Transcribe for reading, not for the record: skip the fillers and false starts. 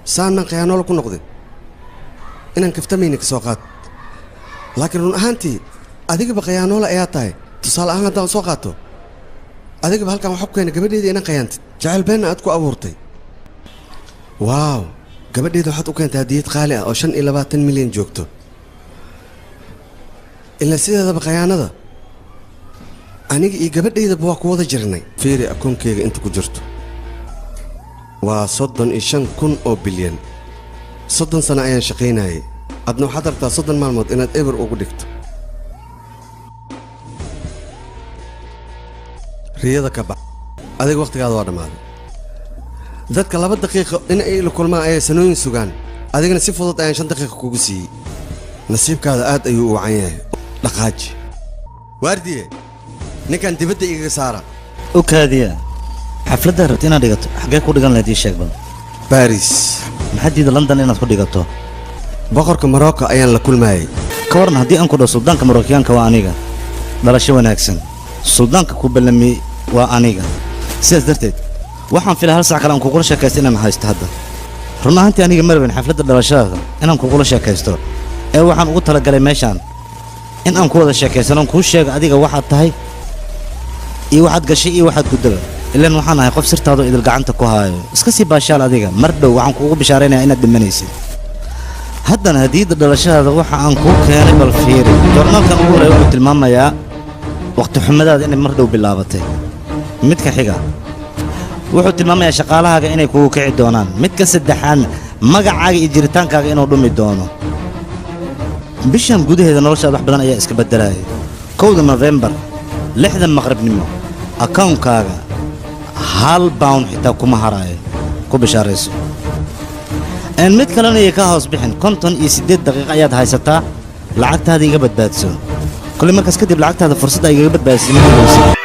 سان من خيانة ولا كنا قدي إن كفتمينك سوقات لكن أنتي أديك بخيانة ولا أياتاي تصال أنا دام سوقاته أديك بهالك ما حكوا إن قبل دي أنا خيانت جعل بيننا أتكو أورتي واو قبل دي حطوا كانت هدية خالية أو شن إلى 20 مليون جوكتو إلا سيدا هذا بخيانة ذا أنا قبل دي بواك وضع جرني فيري أكون كي أنت كجرتو وصدن إيشان كن أو بليون صدن سنة أيان شقيناي أدنو حضرتا صدن معلومات إناد إبر أو قدكت رياضة كبع أديك وقت قاعد وانا مالي ذاتك لابد دقيقة إن أي لكل ما أي سنوين سوغان أديك نسيب فضلت أيان 5 دقيقة كوكسي نسيب هذا آد أيو وعيه لقاج واردية نكان تبدأ إيقا سارة وكادية حفلة رتينا ديغتو حقا كو ديغان لدي شيك بل باريس محدد لندن إناد كو ديغتو بقرك مراكا أيان لكل ماي كورن هدي أنكو دو سلطانك مراكيانك وانيغا دالاشي وناكسن سلطانك كو بلمي وانيغا سياس درتيد waxaan filaa hal saac kale aan ku kula sheekaysto inaan haysto hadda run ahaantii aniga marwan xafladda dhalashada inaan ku kula sheekaysto ee waxaan ugu tala galay meeshaan in aan ku wada sheekaysano ku sheego adiga waxaad tahay iyo waxaad gashay iyo waxaad gudaba ilaan waxaan ahay qof sirtaado idil gacanta ku haayo iska sii baashaal adiga mar dhow waxaan kuugu bishaareynayaa inaad dhimanaysid haddana hadiyada dhalashada waxa aan ku keenay bal fiiri joornaalkan ugu horeeya wuxuu tilmaamayaa waqti xumadaada inay mar dhow bilaabatay midka xiga wuxuu tilmaamayaa shaqaalahaaga inay kugu kici doonaan midka saddexaad magacaaga iyo jiritaankaaga inuu dhumi doono bishan gudaheeda noloshaada wax badan ayaa iska bedelaya 1 November 6 maqribnimo akoonkaaga hal pound xitaa kuma harayo ku bishaarayso in mid kalena ay ka hoos bixin 58 daqiiqo ayaad haysataa lacagtaada iga badbaadso kulli markaas kadib lacagtaada fursad ay iga badbaadsiin